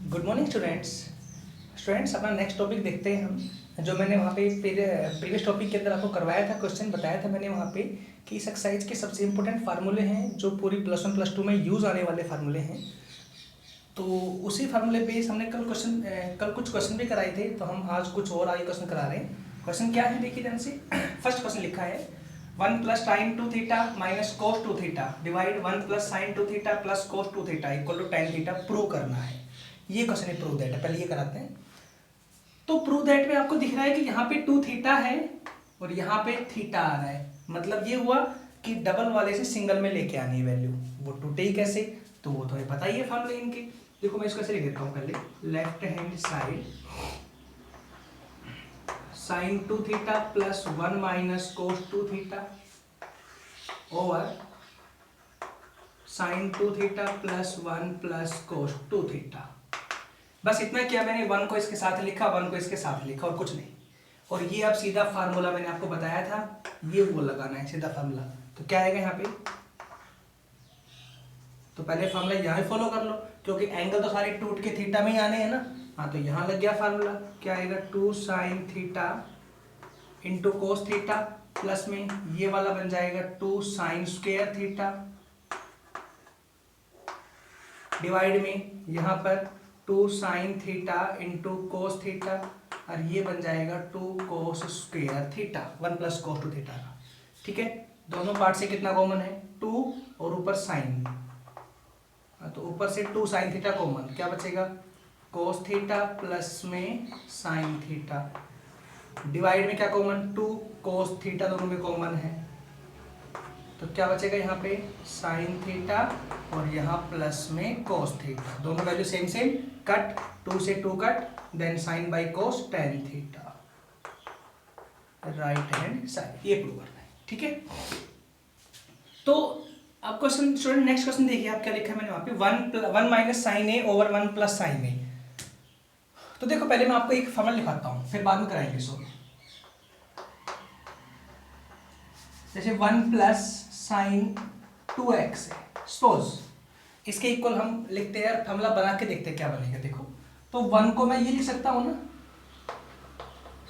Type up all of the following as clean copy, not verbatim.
Good morning students अपना next topic देखते हैं हम। जो मैंने वहाँ पे प्रीवियस टॉपिक के अंदर आपको करवाया था, क्वेश्चन बताया था मैंने वहाँ पे कि इस एक्सरसाइज के सबसे इंपॉर्टेंट फार्मूले हैं जो पूरी +1 +2 में यूज़ आने वाले फार्मूले हैं। तो उसी फार्मूले बेस हमने कल कुछ क्वेश्चन भी कराए थे, तो हम आज कुछ और आगे क्वेश्चन करा रहे हैं। क्वेश्चन क्या है देखिए ध्यान से। फर्स्ट क्वेश्चन लिखा है 1 + sin 2 theta minus cos 2 theta divide 1 + sin 2 theta plus cos 2 theta equal to tan theta prove करना है। ये क्वेश्चन है प्रूव दैट है, पहले ये कराते हैं। तो प्रूव दैट में आपको दिख रहा है कि यहाँ पे 2 थीटा है और यहाँ पे थीटा आ रहा है। मतलब ये हुआ कि डबल वाले से सिंगल में लेके आनी है वैल्यू। वो टूटे ही कैसे, तो वो तो है पता ही है फॉर्मूले इनके। देखो मैं इसको ऐसे लिख देता हूँ पहले, left hand side sin 2 theta plus 1 minus cos 2 theta over sin 2 theta plus 1 plus cos 2 theta. बस इतना किया मैंने, 1 को इसके साथ लिखा, 1 को इसके साथ लिखा और कुछ नहीं। और ये अब सीधा फार्मूला मैंने आपको बताया था, ये वो लगाना है सीधा फार्मूला। तो क्या आएगा यहाँ पे, तो पहले फार्मूला यहाँ फॉलो कर लो क्योंकि एंगल तो सारे टूट के थीटा में ही आने हैं ना। हाँ तो यहाँ लग गया फार्मूला, क्या आएगा 2 sin theta into cos theta plus में ये वाला बन जाएगा 2 sin स्क्वायर थीटा डिवाइड में यहाँ पर 2 sin theta into cos theta और ये बन जाएगा 2 cos square theta 1 plus cos 2 theta का। ठीक है, दोनों पार्ट से कितना कॉमन है 2 और ऊपर साइन, तो ऊपर से 2 sin थीटा कॉमन, क्या बचेगा cos थीटा प्लस में sin थीटा डिवाइड में क्या कॉमन 2 cos थीटा दोनों में कॉमन है, तो क्या बचेगा यहाँ पे sin थीटा और यहाँ प्लस में cos थीटा, दोनों वैल्यू सेम सेम कट, 2 से 2 कट, then sin by cos tan theta right hand side. ये प्रूव करना है, ठीक है। तो अब क्वेश्चन स्टूडेंट नेक्स्ट क्वेश्चन देखिए आप क्या लिखा है मैंने वहां पे 1 माइनस साइन ए ओवर 1 प्लस साइन ए। तो देखो पहले मैं आपको एक फॉर्मूला लिखाता हूं फिर बाद में कराएंगे सो। जैसे 1 प्लस साइन 2x है, सपोज इसके इक्वल हम लिखते हैं, फॉर्मूला बना के देखते हैं क्या बनेगा। देखो तो 1 को मैं ये लिख सकता हूं ना,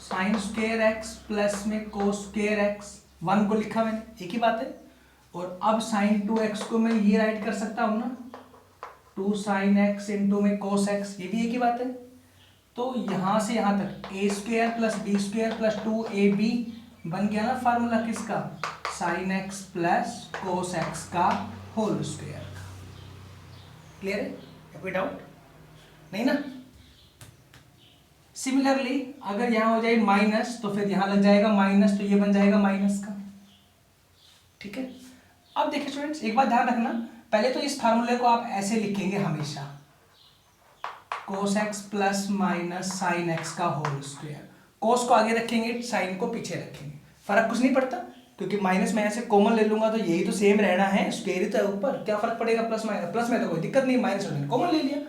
साइन स्क्वायर एक्स प्लस में कोस स्क्वायर एक्स, 1 को लिखा मैंने, एक ही बात है। और अब साइन 2x को मैं ये राइट कर सकता हूं ना 2 sin x इंटू में cos x, ये भी एक ही बात है। तो यहां से यहां तक a square plus b square plus 2ab बन गया ना फार्मूला किसका, sin x प्लस cos x का होल स्क्वायर। क्लियर है, कोई डाउट नहीं ना। सिमिलरली अगर यहां हो जाए माइनस तो फिर यहां लग जाएगा माइनस, तो ये बन जाएगा माइनस का। ठीक है, अब देखिए स्टूडेंट्स एक बात ध्यान रखना, पहले तो इस फार्मूले को आप ऐसे लिखेंगे हमेशा cos x plus minus sine x का होल स्क्वायर। cos को आगे रखेंगे, साइन को पीछे रखेंगे, फर्क कुछ नहीं पड़ता क्योंकि माइनस में ऐसे कॉमन ले लूंगा तो यही तो सेम रहना है, स्क्वायर ही तो है ऊपर, क्या फर्क पड़ेगा प्लस माइनस, प्लस में तो कोई दिक्कत नहीं, माइनस में कॉमन ले लिया।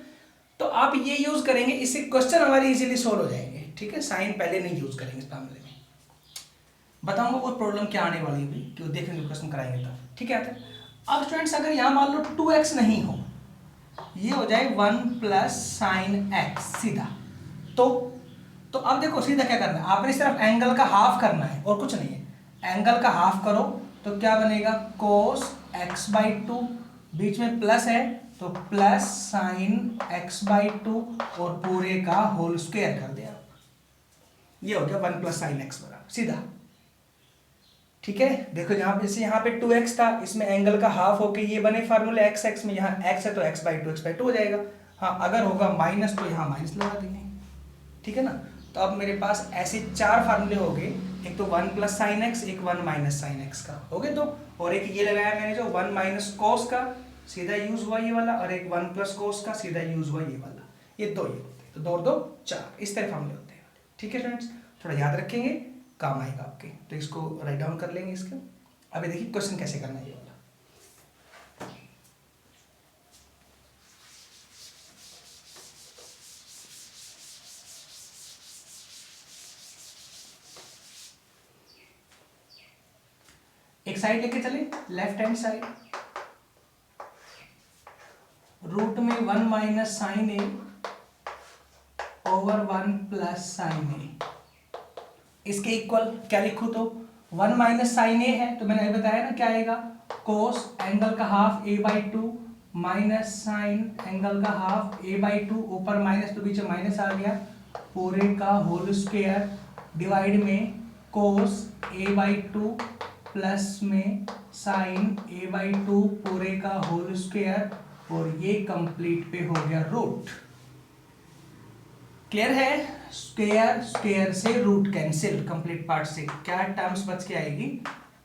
तो आप ये यूज करेंगे, इससे क्वेश्चन हमारे इजीली सोल्व हो जाएंगे। ठीक है, साइन पहले नहीं यूज करेंगे इस फार्मूले में, बताऊंगा वो प्रॉब्लम क्या आने वाली है कि वो देखेंगे क्वेश्चन कराएंगे तब। ठीक है, अब स्टूडेंट्स अगर यहां मान लो 2x नहीं हो, ये हो जाए 1 प्लस साइन एक्स सीधा, तो अब देखो सीधा क्या करना है, आपने सिर्फ एंगल का हाफ करना है और कुछ नहीं है। एंगल का हाफ करो तो क्या बनेगा cos x/2, बीच में प्लस है तो प्लस साइन x/2 और पूरे का होल स्क्वायर कर दिया, ये हो गया 1 प्लस साइन एक्स बराबर सीधा। ठीक है, देखो यहाँ जैसे यहाँ पे 2x था, इसमें एंगल का हाफ होके ये बने फार्मूले x x में, यहाँ x है तो x/2 हो जाएगा। हाँ अगर होगा माइनस तो यहाँ माइनस लगा देंगे। ठीक है ना, तो अब मेरे पास ऐसे 4 फार्मूले हो गए, एक तो 1 प्लस साइन एक्स, एक 1 माइनस साइन एक्स का हो गए दो, और एक ये लगाया मैंने जो 1 माइनस कोस का सीधा यूज हुआ ये वाला, और एक 1 प्लस कोस का सीधा यूज हुआ ये वाला, ये दो ये होते हैं, तो 2 और 2 4 इस तरह फार्मूले होते हैं। ठीक है स्टूडेंट्स, थोड़ा याद रखेंगे काम आएगा आपके, तो इसको राइट डाउन कर लेंगे इसका। अभी देखिए क्वेश्चन कैसे करना है ये वाला। एक साइड लेके चले, लेफ्ट हैंड साइड, रूट में 1 माइनस साइन ए ओवर 1 प्लस साइन ए। इसके इक्वल क्या लिखूं तो 1 माइनस साइन ए है, तो मैंने अभी बताया ना क्या आएगा, कोस एंगल का half a by 2 minus sign angle का हाफ a बाई 2, ऊपर माइनस तो बीच में माइनस आ गया, पूरे का होल स्क्वायर डिवाइड में कोस a बाई 2 प्लस में साइन a बाई 2 पूरे का होल स्क्वायर, और ये कंप्लीट पे हो गया रूट। क्लियर है? स्क्वायर स्क्वायर से रूट कैंसिल, कंप्लीट पार्ट से क्या टर्म्स बच के आएगी,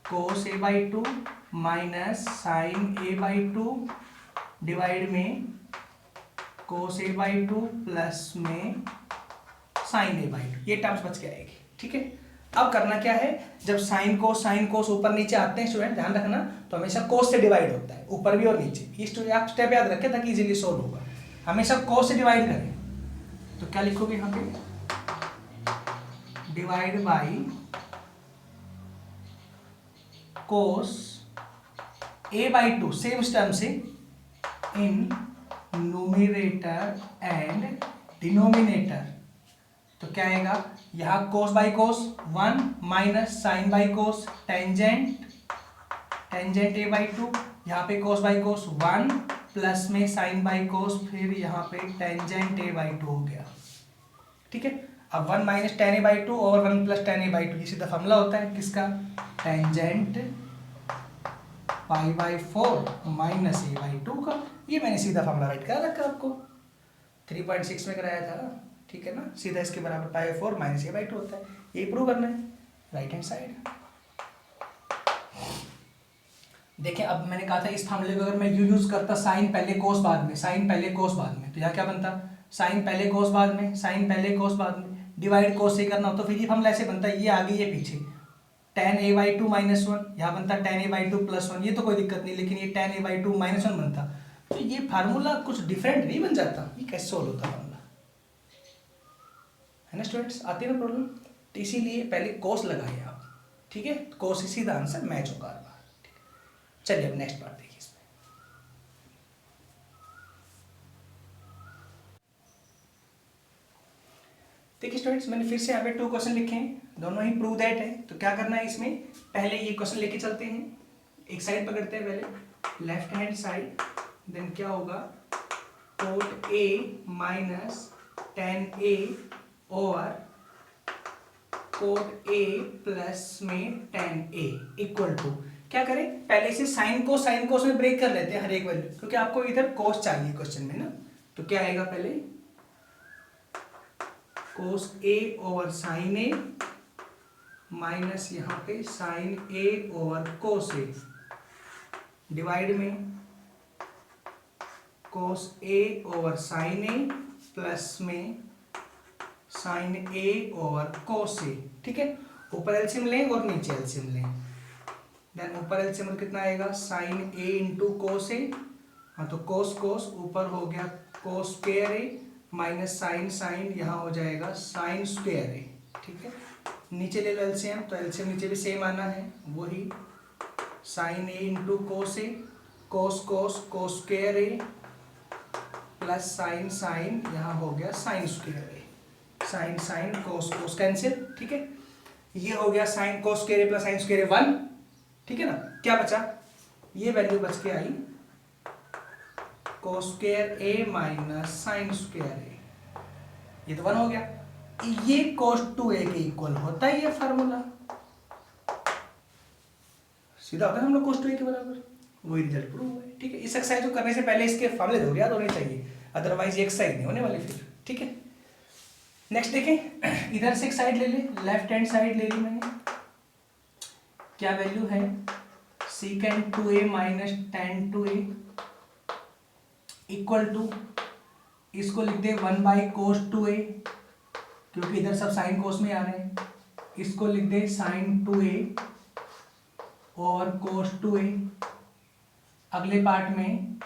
cos a by 2 minus sine a by 2 divide में कोस a बाई 2 प्लस में साइन a बाई 2, ये टर्म्स बच के आएगी। ठीक है, अब करना क्या है, जब साइन कोस ऊपर नीचे आते हैं स्टूडेंट ध्यान रखना, तो हमेशा कोस से डिवाइड होता है, ऊपर भी और नीचे। ये आप स्टेप याद रखें ताकि इजीली सोल्व होगा। हमेशा कोस से डिवाइड करें, तो क्या लिखोगे यहाँ पे, divide by cos a by 2 same term से इन न्यूमरेटर एंड डिनोमिनेटर। तो क्या आएगा, यहाँ cos by cos 1 minus sine by cos tangent a by 2, यहाँ पे कोस बाई कोस 1 प्लस में साइन बाई कोस, फिर यहाँ पे टेंजेंट a बाई 2 हो गया। ठीक है, अब 1 माइनस टेन ए बाई 2 और 1 प्लस टेन ए बाई 2, ये सीधा फॉर्मूला होता है किसका, tangent pi by 4 minus A by 2 का। ये मैंने सीधा फॉर्मूला राइट कर रखा आपको, 3.6 में कराया था। ठीक है ना, सीधा इसके बराबर पाई 4 माइनस ए बाई 2 होता है, ये प्रूव करना है राइट हैंड साइड। देखिए अब मैंने कहा था इस फार्मूले को अगर मैं यूज करता साइन पहले कोस बाद में, साइन पहले कोस बाद में, तो यहाँ क्या बनता, साइन पहले कोस बाद में, साइन पहले कोस बाद में, डिवाइड कोस से करना हो तो फिर ये फॉर्मूला ऐसे बनता है, ये आगे ये पीछे, tan a बाई 2 माइनस 1, यहाँ बनता tan a बाई 2 प्लस 1, ये तो कोई दिक्कत नहीं, लेकिन ये tan a बाई 2 माइनस 1 बनता, तो ये फार्मूला कुछ डिफरेंट नहीं बन जाता। ये कैसे सोल्व होता फार्मूला, है ना स्टूडेंट्स, आती है ना प्रॉब्लम। तो इसीलिए पहले कोस लगाइए आप, ठीक है, कोस से सीधा आंसर मैच होगा हर बार। चलिए अब नेक्स्ट पार्ट देखिए इसमें। देखिए स्टूडेंट्स मैंने फिर से यहाँ पे 2 क्वेश्चन लिखे हैं, दोनों ही प्रूव दैट है। तो क्या करना है इसमें, पहले ये क्वेश्चन लेके चलते हैं, एक साइड पकड़ते हैं पहले लेफ्ट हैंड साइड, देन क्या होगा, cot a minus tan a over cot a plus में tan a इक्वल टू, क्या करें, पहले से साइन कोस में ब्रेक कर लेते हैं हर एक वैल्यू, क्योंकि आपको इधर कोस चाहिए क्वेश्चन में ना। तो क्या आएगा, पहले cos a over sine a minus यहाँ पे sine a over cos a divide में cos a over sine a plus में sine a over cos a। ठीक है, ऊपर एलसीएम लें और नीचे एलसीएम लें, देन ऊपर एलसीएम कितना आएगा, sine a into cos a, हाँ तो कोस ऊपर हो गया cos square a minus sine यहाँ हो जाएगा साइन स्क्वायर a। ठीक है, नीचे ले लो एलसीएम, तो एलसीएम नीचे भी सेम आना है, वही sine a into cos a, cos square a plus sine यहाँ हो गया sine square a, sine cos cancel. ठीक है, ये हो गया sine cos square a plus sine square a 1। ठीक है ना, क्या बचा, ये वैल्यू बच के आई cos square a minus sine square a, ये तो 1 हो गया, ये कोस 2a के इक्वल होता है ये फार्मूला, सीधा होता है हम लोग कोस 2a के बराबर, वही रिजल्ट प्रूव हुआ है। ठीक है, इस एक्सरसाइज को करने से पहले इसके फार्मूले जरूर याद होने चाहिए, अदरवाइज ये एक्सरसाइज नहीं होने वाली फिर। ठीक है, नेक्स्ट देखें, इधर से एक साइड ले ले, लेफ्ट हैंड साइड ले ली मैंने, क्या वैल्यू है, second 2a minus tan 2a equal to, इसको लिख दे 1 बाई कोस 2a, क्योंकि इधर सब साइन कोस में आ रहे हैं, इसको लिख दे साइन 2a और कोस 2a। अगले पार्ट में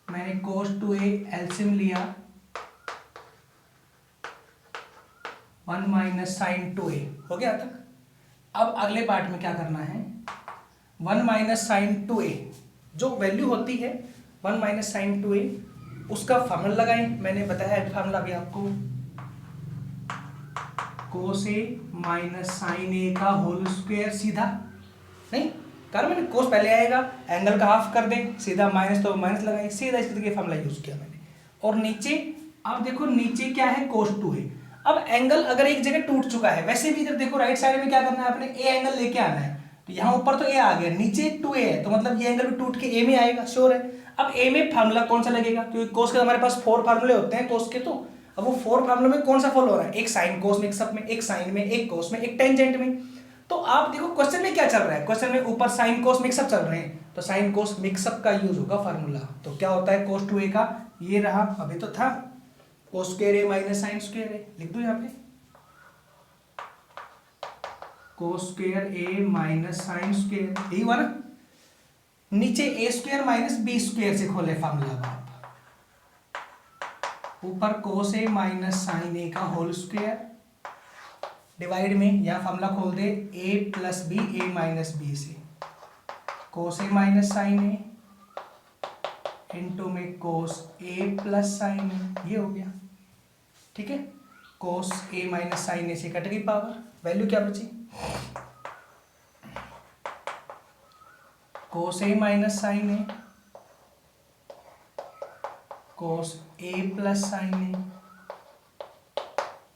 मैंने कोस 2a एलसीएम लिया, 1 माइनस साइन 2a हो गया तक। अब अगले पार्ट में क्या करना है, 1 माइनस साइन 2a जो वैल्यू होती है 1 माइनस साइन 2a, उसका फार्मूला लगाएं, मैंने बताया है फार्मूला अभी आपको, कोस ए माइनस साइन ए का होल स्क्वायर, सीधा नहीं कर मैंने, कोस पहले आएगा, एंगल का हाफ कर दें, सीधा माइनस तो माइनस लगाएं, सीधा इस तरीके फार्मूला यूज किया मैंने। और नीचे अब देखो, नीचे क्या है, कोस 2 है। अब एंगल अगर एक जगह टूट चुका है, वैसे भी इधर देखो राइट साइड में क्या करना है, अपने ए एंगल लेके आना है। तो यहाँ ऊपर तो ए आ गया, नीचे 2a है, तो मतलब ये एंगल भी टूट के ए में आएगा, श्योर है। अब ए में फार्मूला कौन सा लगेगा, क्योंकि कोस के हमारे पास 4 फार्मूले होते हैं कोस के, तो अब वो 4 फार्मूले में कौन सा फॉलो हो रहा है, एक साइन कोस मिक्सअप में, एक साइन में, एक कोस में, एक टेंजेंट में। तो आप देखो क्वेश्चन में क्या चल रहा है, क्वेश्चन में ऊपर साइन कोस मिक्सअप चल रहे हैं, तो साइन कोस मिक्सअप का यूज होगा फार्मूला। तो क्या होता है, कोस 2a का ये रहा, अभी तो था कोस स्क्वायर ए माइनस साइन स्क्वायर ए, लिख दो यहाँ पे कोस स्क्वायर ए माइनस साइन स्क्वायर, यही हुआ ना। नीचे ए स्क्वायर माइनस बी स्क्वायर से खोले फार्मूला आप, ऊपर कोस ए माइनस साइन ए का होल स्क्वायर, डिवाइड में यहां फार्मूला खोल दे a plus B, A minus B से, cos A minus sine A into में कोस ए प्लस साइन ए, ये हो गया, ठीक है। कोस ए माइनस साइन ए से कट गई पावर, वैल्यू क्या बची, कोस A minus sine A cos A plus sign A,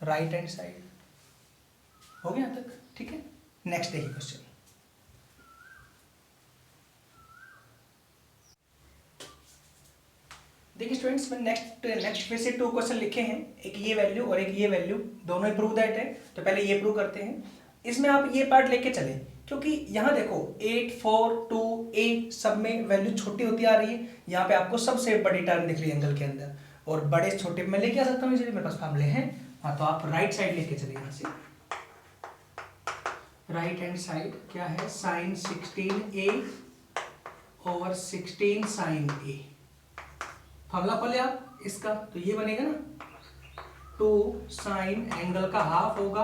right hand side, हो गया तक, ठीक है। नेक्स्ट देखिए क्वेश्चन, देखिए स्टूडेंट्स, मैंने नेक्स्ट फिर से 2 क्वेश्चन लिखे हैं, एक ये वैल्यू और एक ये वैल्यू, दोनों ही प्रूव दैट है। तो पहले ये प्रूव करते हैं, इसमें आप ये पार्ट लेके चले, क्योंकि यहाँ देखो 8, 4, 2, a सब में वैल्यू छोटी होती आ रही है, यहाँ पे आपको सबसे बड़ी टर्म दिख रही है एंगल के अंदर, और बड़े छोटे में लेके आ सकता हूँ, इसलिए मेरे पास फार्मूले हैं। हाँ, तो आप राइट साइड लेके चले, यहाँ से राइट हैंड साइड क्या है, sine 16a over 16 sine a, formula खोले आप इसका, तो ये बनेगा ना 2 साइन एंगल का हाफ होगा,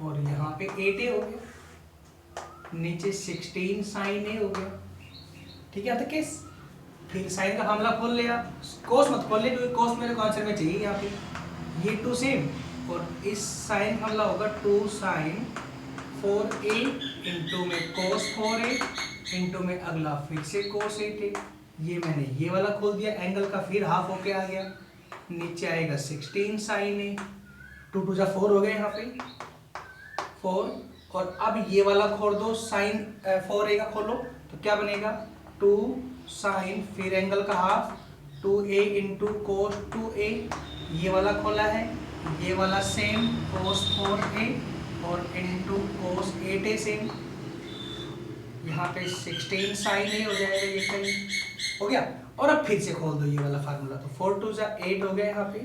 और यहाँ पे 8a हो गया, नीचे 16 साइन ए हो गया, ठीक है। तो किस फिर साइन का फार्मूला खोल ले आप, कोस मत खोल ले, क्योंकि कोस मेरे को आंसर में चाहिए यहाँ पे, ये 2 सेम, और इस साइन फार्मूला होगा 2 साइन 4a इंटू में कोस 4a इंटू में अगला फिर से कोस 8a, ये मैंने ये वाला खोल दिया, एंगल का फिर हाफ होके आ गया, नीचे आएगा 16 साइन ए, 2 2 जा 4 हो गए यहाँ पे 4, और अब ये वाला खोल दो, साइन 4a का खोलो, तो क्या बनेगा 2 साइन फिर एंगल का half 2a into cos 2a, ये वाला खोला है, ये वाला सेम कोस 4a और इंटू कोस 8a सेम, यहाँ पे 16 साइन ए हो जाएगा, ये सही हो गया। और अब फिर से खोल दो ये वाला फार्मूला, तो 4 2 जा 8 हो गया यहाँ पे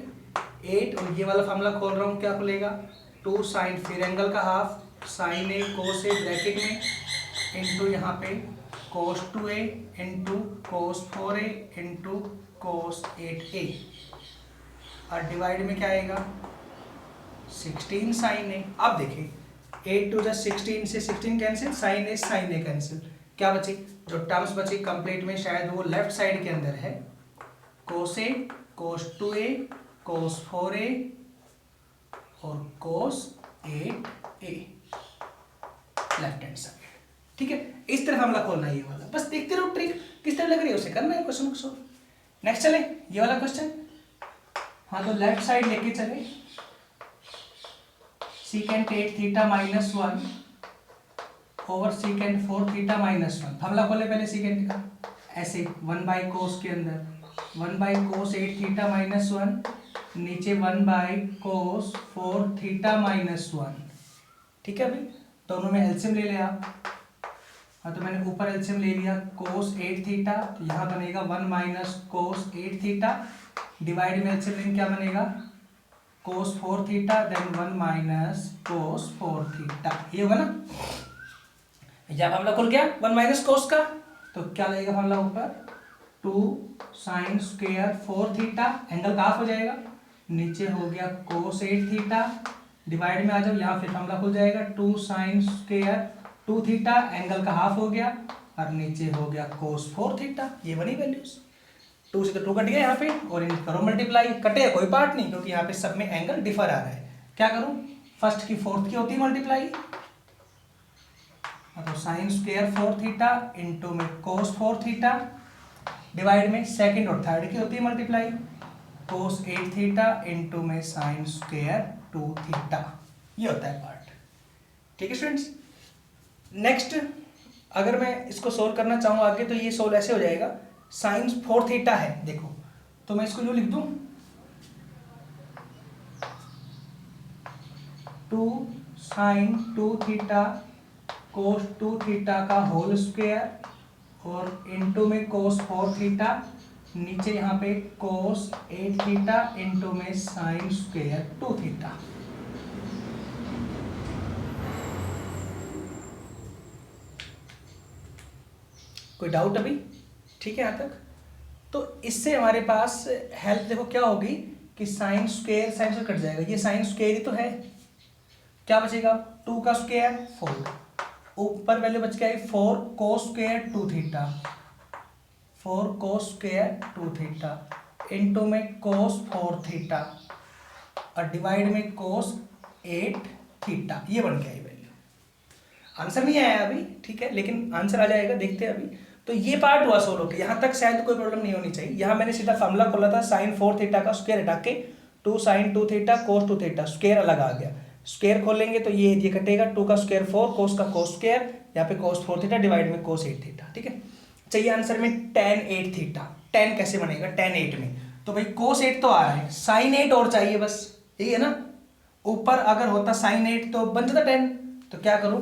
8, और ये वाला फार्मूला खोल रहा हूँ, क्या खुलेगा 2 साइन फिर एंगल का half sine A cos A bracket में इंटू यहाँ पे कोस 2a into cos 4a into cos 8a, और डिवाइड में क्या आएगा 16 साइन ए। अब देखिए 8 2 जा 16 से 16 कैंसिल, साइन ए कैंसिल, क्या बची, जो टर्म्स बची कंप्लीट में शायद वो लेफ्ट साइड के अंदर है, कोस ए कोस 2a कोस 4a और कोस 8a लेफ्ट हैंड साइड, ठीक है। इस तरह हमला खोलना है ये वाला, बस देखते रहो ट्रिक किस तरह लग रही है, उसे करना है क्वेश्चन को सॉल्व। नेक्स्ट चले ये वाला क्वेश्चन, हाँ तो लेफ्ट साइड लेके चले, secant 8 theta minus 1 over secant 4 theta minus 1, हमला खोले पहले सीकेंट का, ऐसे 1 बाई कोस के अंदर 1 बाई कोस 8 थीटा माइनस 1, नीचे 1 बाई कोस 4 थीटा माइनस 1, ठीक है। अभी दोनों में एलसीएम ले ले आप, हाँ तो मैंने ऊपर एलसीएम ले लिया कोस 8 थीटा, तो यहाँ बनेगा 1 माइनस कोस 8 थीटा, डिवाइड में एलसीएम लेंगे क्या बनेगा cos 4 theta, then 1 minus cos 4 theta, ये होगा ना। जब हमला खुल गया 1 माइनस कोस का, तो क्या लगेगा हमला ऊपर 2 साइन स्क्वायर 4 थीटा, एंगल का हाफ हो जाएगा, नीचे हो गया कोस 8 थीटा, डिवाइड में आ जाओ, यहाँ फिर हमला खुल जाएगा 2 साइन स्क्वायर 2 थीटा, एंगल का हाफ हो गया, और नीचे हो गया कोस 4 थीटा, ये बनी वैल्यूज, 2 से तो 2 कट गया यहाँ पे, और इन करो मल्टीप्लाई, कटे कोई पार्ट नहीं क्योंकि यहाँ पे सब में एंगल डिफर आ रहा है। क्या करूँ, फर्स्ट की फोर्थ की होती है मल्टीप्लाई, तो साइन स्क्वायर 4 थीटा इंटू में कोस 4 थीटा, डिवाइड में सेकंड और थर्ड की होती है मल्टीप्लाई, कोस 8 थीटा इंटू में साइन स्क्वायर 2 थीटा। ये होता है पार्ट। ठीक है स्टूडेंट्स। नेक्स्ट अगर मैं इसको सोल्व करना चाहूँ आगे, तो ये सोल्व ऐसे हो जाएगा, साइन 4 थीटा है देखो, तो मैं इसको जो लिख दूं 2 साइन 2 थीटा कोस 2 थीटा का होल स्क्वायर और इनटू में कोस 4 थीटा, नीचे यहाँ पे कोस 8 थीटा इनटू में साइन स्क्वायर 2 थीटा। कोई डाउट अभी? ठीक है यहाँ तक। तो इससे हमारे पास हेल्प देखो क्या होगी कि साइन स्क्वायर कट जाएगा, ये साइन स्क्वायर ही तो है, क्या बचेगा 2 का स्क्वायर 4, ऊपर वैल्यू बच गया 4 cos square 2 theta, 4 cos square 2 theta into में कोस 4 थीटा और डिवाइड में कोस 8 थीटा। ये बन गया ये वैल्यू। आंसर नहीं आया अभी, ठीक है, लेकिन आंसर आ जाएगा, देखते हैं अभी। तो ये पार्ट हुआ सोल्व होकर, यहाँ तक शायद कोई प्रॉब्लम नहीं होनी चाहिए। यहाँ मैंने सीधा फॉर्मूला खोला था, साइन 4 थीटा का स्क्वायर हटा के 2 sine 2 theta cos 2 theta, square अलग आ गया, स्क्वायर खोलेंगे तो ये कटेगा, 2 का स्क्वायर 4 कोस का कोस स्क्वायर, यहाँ पे कोस 4 थीटा डिवाइड में कोस 8 थीटा। ठीक है, चाहिए आंसर में tan 8 थीटा। tan कैसे बनेगा tan 8 में, तो भाई कोस 8 तो आ रहा है, साइन 8 और चाहिए बस, यही है ना। ऊपर अगर होता साइन 8 तो बन जाता 10, तो क्या करूं,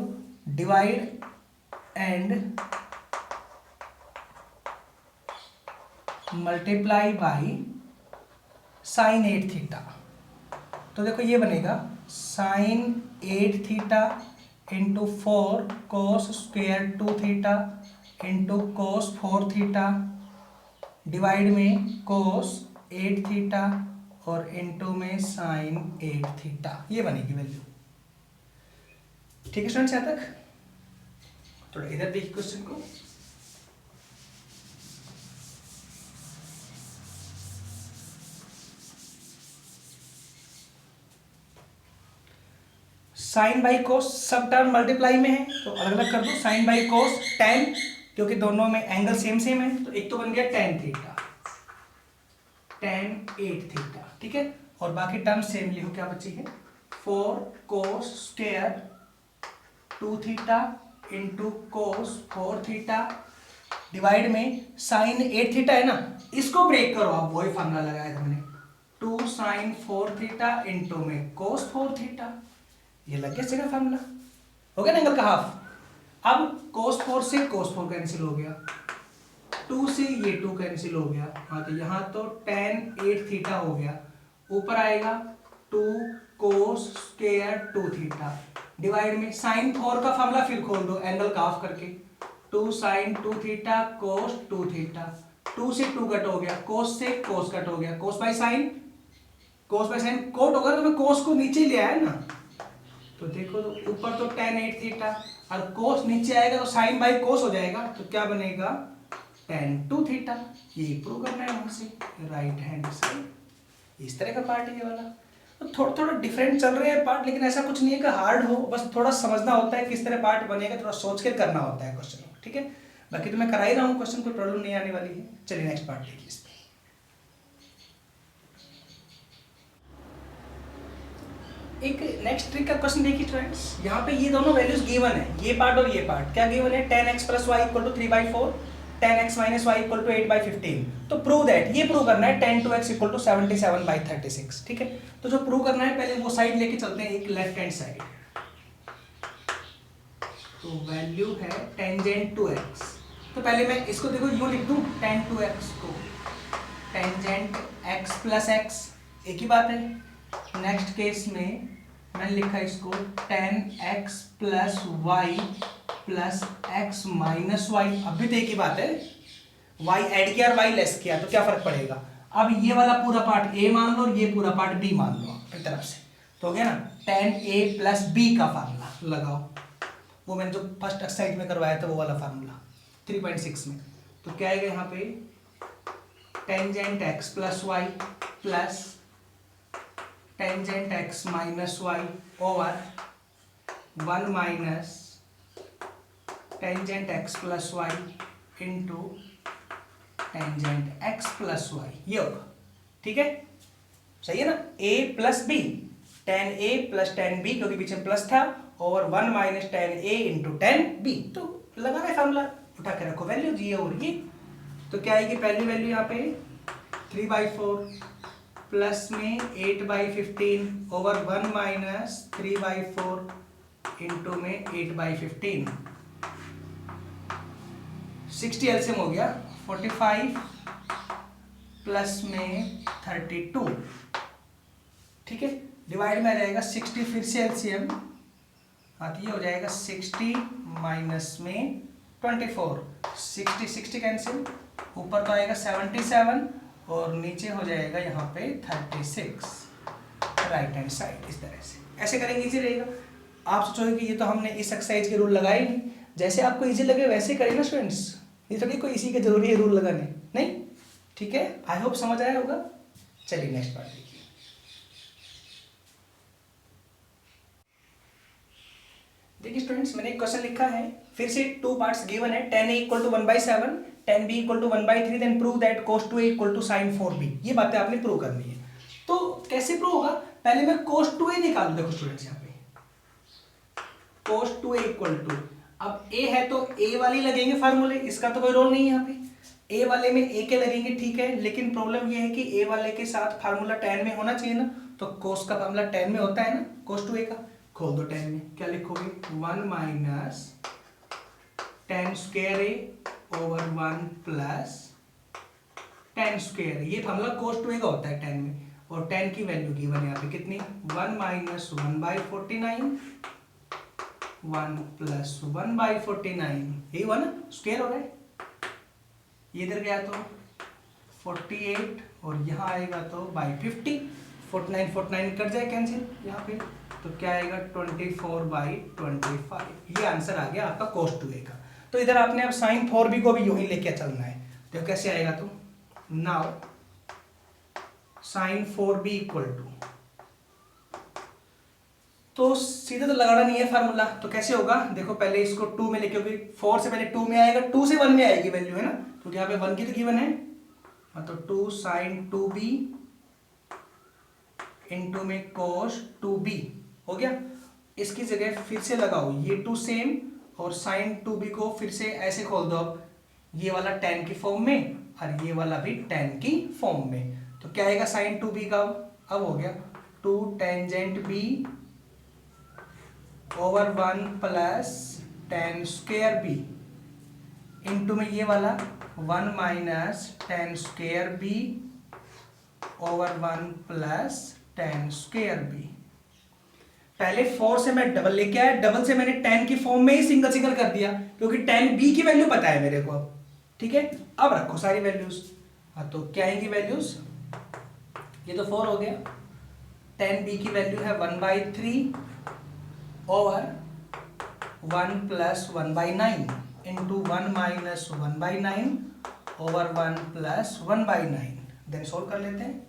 divide and multiply by sine 8 theta. तो देखो ये बनेगा sine 8 theta into 4 cos square 2 theta into cos 4 theta divide में कोस 8 थीटा और इंटू में साइन 8 थीटा। ये बनेगी वैल्यू। ठीक है स्टूडेंट्स, यहाँ तक। थोड़ा इधर देखिए क्वेश्चन को। साइन बाई कोस सब टर्म मल्टीप्लाई में है तो अलग अलग कर दो, साइन बाई कोस tan, क्योंकि दोनों में एंगल सेम सेम है, तो एक तो बन गया tan थीटा, tan 8 थीटा। ठीक है, और बाकी टर्म सेम लिखो, क्या बची है 4 cos square 2 theta into cos 4 theta divide में साइन 8 थीटा है ना, इसको ब्रेक करो आप, वही फॉर्मूला लगाया था मैंने, 2 साइन 4 थीटा इंटू में कोस 4 थीटा। ये लग गया सेकंड फॉर्मूला, हो गया ना एंगल का हाफ। अब cos 4 से cos 4 कैंसिल हो गया, 2 से ये 2 कैंसिल हो गया, हाँ तो यहाँ तो tan 8 थीटा हो गया, ऊपर आएगा 2 cos स्क्वायर 2 थीटा डिवाइड में साइन 4 का फॉर्मूला फिर खोल दो एंगल का हाफ करके, 2 साइन 2 थीटा cos 2 थीटा, 2 से 2 कट हो गया, cos से cos कट हो गया, cos बाई साइन कोट होगा, तो मैं cos को नीचे ले आया ना, तो देखो तो ऊपर तो tan 8 थीटा और कोस नीचे आएगा तो साइन बाई कोस हो जाएगा, तो क्या बनेगा tan 2 थीटा। ये प्रूव करना है वहां से राइट हैंड साइड। इस तरह का पार्ट है ये वाला। तो थोड़ा थोड़ा डिफरेंट चल रहे हैं पार्ट, लेकिन ऐसा कुछ नहीं है कि हार्ड हो, बस थोड़ा समझना होता है किस तरह पार्ट बनेगा, थोड़ा सोच कर करना होता है क्वेश्चन। ठीक है, बाकी तो मैं करा ही रहा हूँ क्वेश्चन, कोई प्रॉब्लम नहीं आने वाली है। चलिए नेक्स्ट पार्ट देखिए। इस एक नेक्स्ट ट्रिक का क्वेश्चन देखिए फ्रेंड्स, यहाँ पे ये दोनों वैल्यूज गिवन है, ये पार्ट और ये पार्ट। क्या गिवन है, tan x plus y equal to 3/4, tan x minus y equal to 8/15। तो प्रूव दैट, ये प्रूव करना है tan 2x इक्वल टू 77/36। ठीक है, तो जो प्रूव करना है पहले वो साइड लेके चलते हैं, एक लेफ्ट हैंड साइड। तो वैल्यू है टेंजेंट 2x, तो पहले मैं इसको देखो यूं लिख दूं, tan 2x को टेंजेंट x प्लस x, एक ही बात है। नेक्स्ट केस में मैंने लिखा इसको tan x plus y plus x minus y. अब भी तो एक ही बात है, y ऐड किया और y लेस किया तो क्या फर्क पड़ेगा। अब ये वाला पूरा पार्ट a मान लो और ये पूरा पार्ट b मान लो अपनी तरफ से, तो हो गया ना tan a प्लस b का फार्मूला लगाओ। वो मैंने जो फर्स्ट एक्सरसाइज में करवाया था वो वाला फार्मूला 3.6 में। तो क्या आएगा यहाँ पे tangent x plus y plus tangent x minus y over 1 minus tangent x plus y into tangent x plus y, ये होगा। ठीक है, सही है ना। a plus B, tan A plus tan B, क्योंकि पीछे प्लस था, और 1 minus tan A into tan B. तो लगाना है फॉर्मूला, उठा के रखो वैल्यू जी और ये। तो क्या आएगी पहली वैल्यू यहाँ पे 3/4 प्लस में 8/15 ओवर 1 माइनस 3/4 इंटू में 8/15। 60 एलसीएम हो गया 45 प्लस में 32। ठीक है, डिवाइड में आ जाएगा 60, फिर से एलसीएम, हाँ तो ये हो जाएगा 60 माइनस में 24, 60 कैंसिल, ऊपर तो आएगा 77 और नीचे हो जाएगा यहाँ पे 36 राइट हैंड साइड। इस तरह से ऐसे करेंगे, इजी रहेगा। आप सोचोगे कि ये तो हमने इस एक्सरसाइज के रूल लगाए नहीं, जैसे आपको इजी लगे वैसे करें ना स्टूडेंट्स, ये थोड़ी कोई इसी के जरूरी है रूल लगाने, नहीं। ठीक है, आई होप समझ आया होगा। चलिए नेक्स्ट पार्ट देखिए। देखिए स्टूडेंट्स, मैंने एक क्वेश्चन लिखा है, फिर से 2 पार्ट्स गिवन है। tan a equal to 1/7, tan b equal to 1/3, then prove that cos 2a equal to sin 4b। ये बातें आपने प्रूव करनी है। तो कैसे प्रूव होगा, पहले मैं cos 2a निकाल दूं। देखो स्टूडेंट्स यहाँ पे cos 2a इक्वल टू, अब a है तो a वाली लगेंगे फार्मूले, इसका तो कोई रोल नहीं है यहाँ पे। a वाले में a के लगेंगे, ठीक है, लेकिन प्रॉब्लम ये है कि a वाले के साथ फार्मूला tan में होना चाहिए ना, तो cos का फार्मूला tan में होता है ना, cos 2a का। खोल दो tan में, क्या लिखोगे 1 minus tan square a over 1 plus tan square, ये फार्मूला cos 2a का होता है tan में, और tan की वैल्यू गिवन है यहाँ पे कितनी 1 माइनस 1/49, 1 प्लस 1/49, यही हुआ ना, स्क्वायर हो रहा है। ये इधर गया तो 48 और यहाँ आएगा तो बाई 50, 49 कट जाए कैंसिल यहाँ पे, तो क्या आएगा 24/25। ये आंसर आ गया आपका cos 2a का। तो इधर आपने अब sin 4b को भी यूं ही लेके चलना है, तो कैसे आएगा, तो now sin 4b equal to, तो सीधे तो लगाना नहीं है फार्मूला, तो कैसे होगा, देखो पहले इसको 2 में लेके, क्योंकि 4 से पहले 2 में आएगा, 2 से 1 में आएगी वैल्यू, है ना, क्योंकि यहाँ पे 1 की तो गिवन है। तो 2 sin 2b इंटू में cos 2b हो गया। इसकी जगह फिर से लगाओ ये 2 सेम, और sin 2b को फिर से ऐसे खोल दो, अब ये वाला tan की फॉर्म में और ये वाला भी tan की फॉर्म में, तो क्या आएगा sin 2b का, अब हो गया 2 tangent b over 1 plus tan square b into में ये वाला 1 minus tan square b over 1 plus tan square b। पहले 4 से मैं डबल लेके आया, डबल से मैंने tan की फॉर्म में ही सिंगल कर दिया, क्योंकि tan b की वैल्यू पता है मेरे को अब। ठीक है, अब रखो सारी वैल्यूज। हाँ तो क्या आएंगी वैल्यूज, ये तो 4 हो गया, tan b की वैल्यू है 1/3 over 1 plus 1/9 into 1 minus 1/9 over 1 plus 1/9। Then solve कर लेते हैं,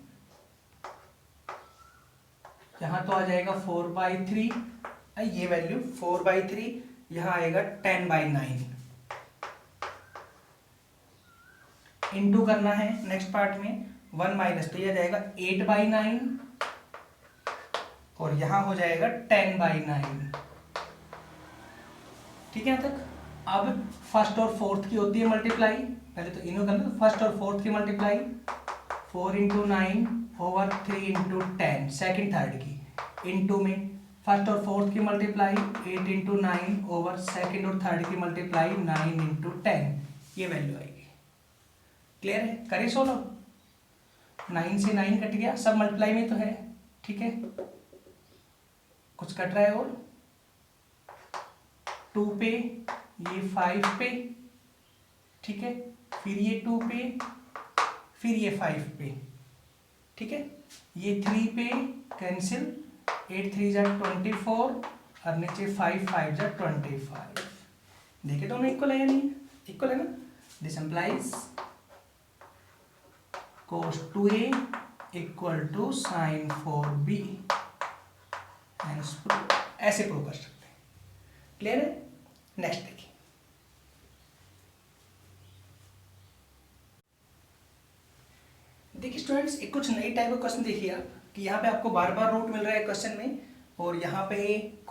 यहाँ तो आ जाएगा 4/3, ये वैल्यू 4/3, यहाँ आएगा 10/9, इंटू करना है नेक्स्ट पार्ट में 1 माइनस, तो ये आ जाएगा 8/9 और यहाँ हो जाएगा 10/9। ठीक है, यहाँ तक। अब फर्स्ट और फोर्थ की होती है मल्टीप्लाई, पहले तो इन्हों करना, तो फर्स्ट और फोर्थ की multiply 4 into 9 over 3 into 10, second third की, इंटू में फर्स्ट और फोर्थ की मल्टीप्लाई 8 इंटू 9 ओवर सेकेंड और थर्ड की मल्टीप्लाई 9 इंटू 10, ये वैल्यू आएगी। क्लियर है, करें सोलो, 9 से 9 कट गया, सब मल्टीप्लाई में तो है। ठीक है, कुछ कट रहा है और 2 पे, ये 5 पे, ठीक है, फिर ये 2 पे, फिर ये 5 पे, ठीक है, ये 3 पे कैंसिल, 8 3 जा 24 और नीचे 5 5 जा 25। देखे दोनों इक्वल है या नहीं, इक्वल है ना। This implies cos 2a equal to sine 4b, ऐसे प्रूव कर सकते हैं। क्लियर है? नेक्स्ट देखिए, स्टूडेंट्स एक कुछ नई टाइप का क्वेश्चन देखिए आप, कि यहाँ पे आपको बार बार रूट मिल रहा है क्वेश्चन में, और यहाँ पे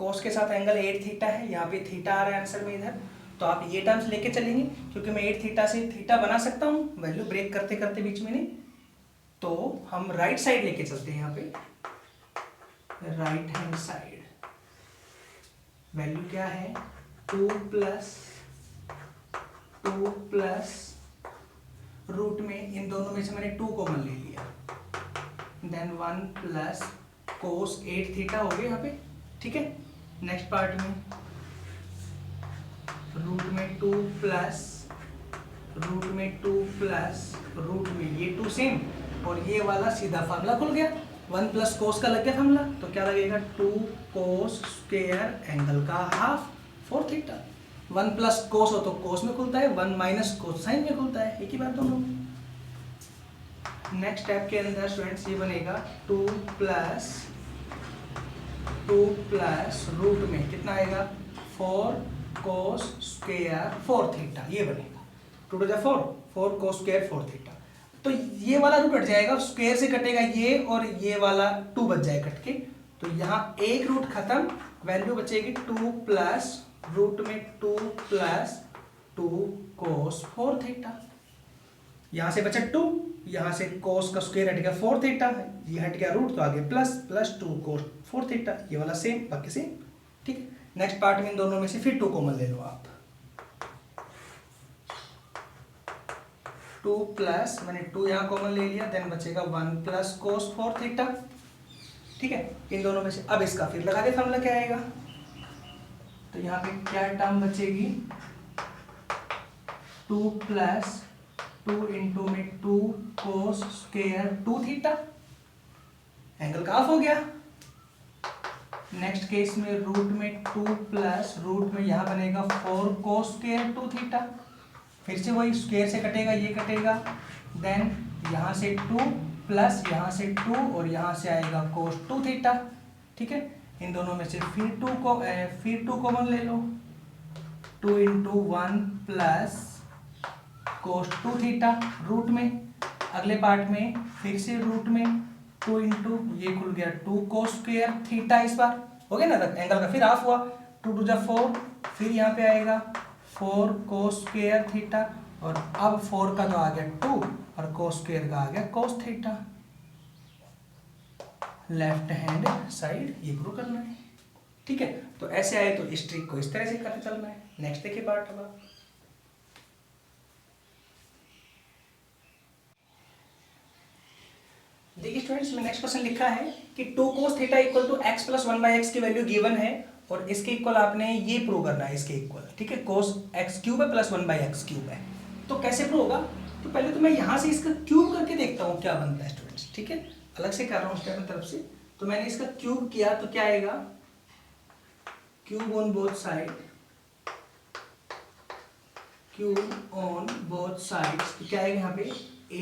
cos के साथ एंगल 8 थीटा है, यहाँ पे थीटा आ रहा है आंसर में इधर, तो आप ये टर्म्स लेके चलेंगे, क्योंकि मैं 8 थीटा से थीटा बना सकता हूँ वैल्यू ब्रेक करते करते बीच में नहीं, तो हम राइट साइड लेके चलते हैं। यहाँ पे राइट हैंड साइड वैल्यू क्या है, 2 प्लस रूट में इन दोनों में से मैंने 2 कॉमन ले लिया, देन 1 प्लस कोस 8 थीटा हो गया यहाँ पे। ठीक है, नेक्स्ट पार्ट में रूट में 2 प्लस रूट में ये 2 सेम, और ये वाला सीधा फार्मूला खुल गया, 1 प्लस कोस का लग गया फार्मूला, तो क्या लगेगा 2 कोस स्क्वायर एंगल का हाफ 4 थीटा। 1 प्लस कोस हो तो कोस में खुलता है, 1 माइनस कोस साइन में खुलता है, एक ही बात दोनों। नेक्स्ट स्टेप के अंदर स्टूडेंट्स ये बनेगा 2 प्लस रूट में कितना आएगा 4 कोस स्क्वायर 4 थीटा, ये बनेगा 2 टू 4 कोस स्क्वायर 4 थीटा। तो ये वाला रूट कट जाएगा, स्क्वायर से कटेगा ये, और ये वाला 2 बच जाएगा कट के, तो यहाँ एक रूट खत्म, वैल्यू बचेगी 2 प्लस रूट में 2 प्लस 2 कोस 4 थीटा। यहां से बचा 2, यहां से कोस का स्क्वायर हट गया 4 थीटा, ये हट गया रूट, तो आगे प्लस 2 कोस 4 थीटा, ये वाला सेम बाकी सेम। ठीक है, नेक्स्ट पार्ट में इन दोनों में से फिर 2 कॉमन ले लो आप, 2 प्लस मैंने 2 यहाँ कॉमन ले लिया, देन बचेगा 1 प्लस कोस 4 थीटा। ठीक है, इन दोनों में से अब इसका फिर लगा दे फार्मूला क्या आएगा, तो यहाँ पे क्या टर्म बचेगी 2 प्लस 2 इंटू में 2 कोस स्क्वायर 2 थीटा, एंगल का हाफ हो गया। नेक्स्ट केस में रूट में 2 प्लस रूट में यहाँ बनेगा 4 कोस स्क्वायर 2 थीटा, फिर से वही स्क्वायर से कटेगा, ये कटेगा, देन यहाँ से 2 प्लस यहाँ से 2 और यहाँ से आएगा कोस 2 थीटा। ठीक है, इन दोनों में से फिर 2 कॉमन ले लो, 2 into 1 plus cos 2 theta root में, अगले पार्ट में फिर से रूट में 2 इंटू ये खुल गया 2 कोस स्क्वायर थीटा, इस बार हो गया ना, एंगल का फिर हाफ हुआ, 2 टू 4, फिर यहाँ पे आएगा 4 कोस स्क्वायर थीटा, और अब 4 का तो आ गया 2 और कोस स्क्वायर का आ गया cos theta. Left hand side ये प्रूव करना है। ठीक है, तो ऐसे आए तो इस ट्रिक को इस तरह से करते चलना है। नेक्स्ट देखिए पार्ट अब, देखिए स्टूडेंट्स में नेक्स्ट क्वेश्चन लिखा है कि 2 cos theta equal to x plus 1/x की वैल्यू गिवन है, और इसके इक्वल आपने ये प्रूव करना है, इसके इक्वल। ठीक है, कोस x क्यूब है प्लस 1/x क्यूब है, तो कैसे प्रूव होगा, तो पहले तो मैं यहाँ से इसका क्यूब करके देखता हूँ क्या बनता है स्टूडेंट्स। ठीक है, अलग से कर रहा हूँ स्टेप तरफ से, तो मैंने इसका क्यूब किया तो क्या आएगा, cube on both side, cube on both sides, तो क्या आएगा यहाँ पे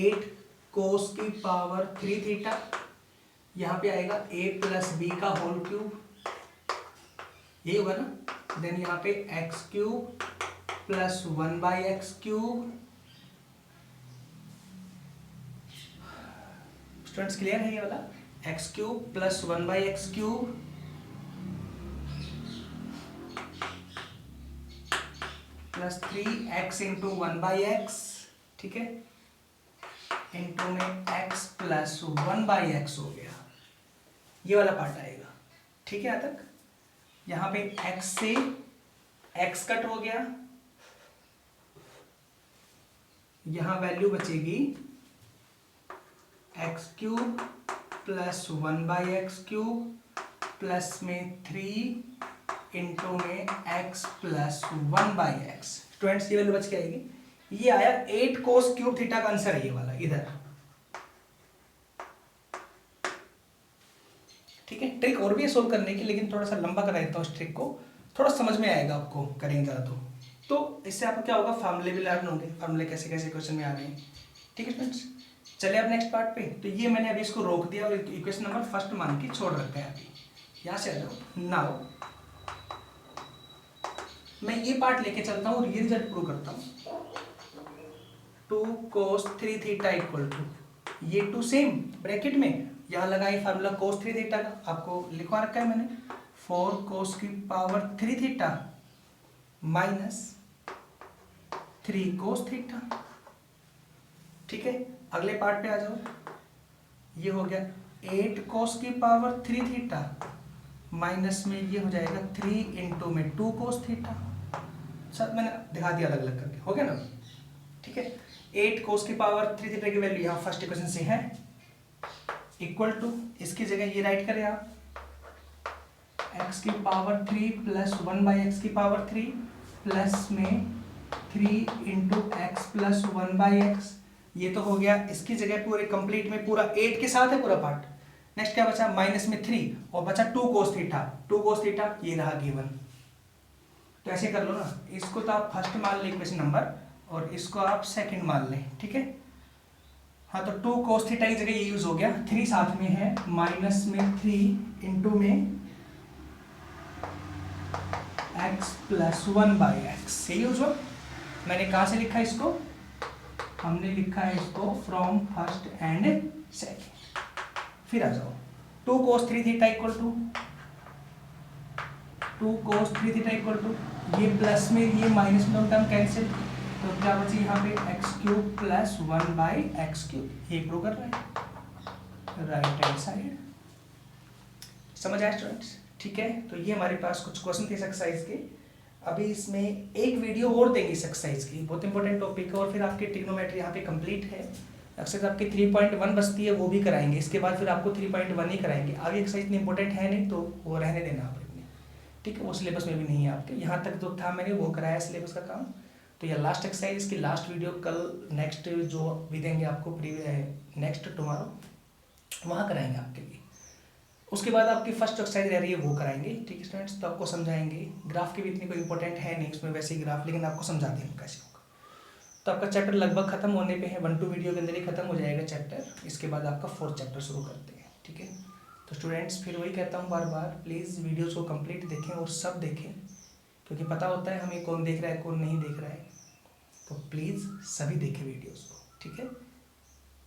8 कोस की पावर 3 थीटा, यहाँ पे आएगा a प्लस बी का होल क्यूब, ये होगा ना, देन यहाँ पे x cube plus 1/x cube. Students clear है ये वाला, x cube plus 1/x cube plus 3x into 1/x, ठीक है, इंटू में x प्लस 1/x हो गया, ये वाला पार्ट आएगा। ठीक है, यहाँ तक, यहाँ पे x से x कट हो गया, यहाँ वैल्यू बचेगी x cube plus 1/x cube plus में 3 इंटू में x प्लस 1/x। स्टूडेंट्स ये वैल्यू बच के आएगी, ये आया 8 कोस क्यूब थीटा का आंसर है ये वाला इधर। ठीक है, ट्रिक और भी है सोल्व करने की, लेकिन थोड़ा सा लंबा कर देता हूँ इस ट्रिक को, थोड़ा समझ में आएगा आपको करेंगे ज़रा तो इससे आपको क्या होगा, फार्मूले भी लर्न होंगे, फार्मूले कैसे कैसे क्वेश्चन में आ गए। ठीक है स्टूडेंट्स, चले अब नेक्स्ट पार्ट पे। तो ये मैंने अभी इसको रोक दिया और इक्वेशन नंबर फर्स्ट मान के छोड़ रखा है अभी। यहाँ से आ जाओ। नाउ मैं ये पार्ट लेके चलता हूँ और ये रिजल्ट प्रूव करता हूँ। 2 cos 3 थीटा इक्वल टू, ये 2 सेम ब्रैकेट में यहाँ लगाई फार्मूला cos 3 थीटा का, आपको लिखवा रखा है मैंने 4 cos की power 3 theta minus 3 cos theta. ठीक है, अगले पार्ट पे आ जाओ। ये हो गया 8 cos की पावर 3 थीटा माइनस में ये हो जाएगा 3 इंटू में 2 cos थीटा। सर मैंने दिखा दिया अलग अलग करके, हो गया ना। ठीक है, 8 cos की पावर 3 थीटा की वैल्यू यहाँ फर्स्ट इक्वेशन से है इक्वल टू, इसकी जगह ये राइट करें आप x की पावर 3 प्लस 1 बाई एक्स की पावर 3 प्लस में 3 into x plus 1 by x. ये तो हो गया, इसकी जगह पूरे कंप्लीट में पूरा 8 के साथ है पूरा पार्ट। नेक्स्ट क्या बचा, माइनस में 3 और बचा 2 cos थीटा। 2 cos थीटा ये रहा गिवन। तो ऐसे कर लो ना, इसको तो आप फर्स्ट मान लें इक्वेशन नंबर और इसको आप सेकंड मान लें। ठीक है, हाँ तो 2 cos थीटा की जगह ये यूज हो गया, 3 साथ में है माइनस में 3 इंटू में x प्लस 1 बाई एक्स, ये यूज हो। मैंने कहाँ से लिखा इसको, हमने लिखा है इसको फ्रॉम फर्स्ट एंड सेकंड। फिर आ जाओ 2 cos 3 theta equal to 2 cos 3 theta equal to, ये प्लस में ये माइनस में टर्म कैंसिल, तो क्या बची यहाँ पे x cube plus 1 by x cube. ये प्रूव कर रहा है राइट हैंड साइड। समझ आया स्टूडेंट्स? ठीक है, तो ये हमारे पास कुछ क्वेश्चन थे एक्सरसाइज के। अभी इसमें एक वीडियो और देंगे इस एक्सरसाइज की, बहुत इंपॉर्टेंट टॉपिक है। और फिर आपकी ट्रिग्नोमेट्री यहाँ पे कंप्लीट है। एक्सरसाइज आपकी 3.1 बचती है, वो भी कराएंगे। इसके बाद फिर आपको 3.1 ही कराएंगे। आगे एक्सरसाइज इतनी इंपॉर्टेंट है नहीं, तो वो रहने देना आप अपने। ठीक है, वो सिलेबस में भी नहीं है आपके। यहाँ तक जो था मैंने वो कराया सिलेबस का काम। तो यह लास्ट एक्सरसाइज, इसकी लास्ट वीडियो कल नेक्स्ट जो भी देंगे आपको नेक्स्ट टुमारो, वहाँ कराएंगे आपके लिए। उसके बाद आपकी फर्स्ट एक्सरसाइज रह रही है, वो कराएंगे। ठीक है स्टूडेंट्स, तो आपको समझाएंगे। ग्राफ की भी इतनी कोई इंपॉर्टेंट है नहीं उसमें, वैसे ही ग्राफ, लेकिन आपको समझा देंगे कैसे होगा। तो आपका चैप्टर लगभग खत्म होने पे है, 1-2 वीडियो के अंदर ही खत्म हो जाएगा चैप्टर। इसके बाद आपका 4th चैप्टर शुरू करते हैं। ठीक है, तो स्टूडेंट्स फिर वही कहता हूँ बार बार, प्लीज़ वीडियोज़ को कंप्लीट देखें और सब देखें, क्योंकि पता होता है हमें कौन देख रहा है कौन नहीं देख रहा है। तो प्लीज़ सभी देखें वीडियोज़ को। ठीक है,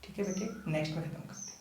ठीक है बेटे, नेक्स्ट में खत्म करते हैं।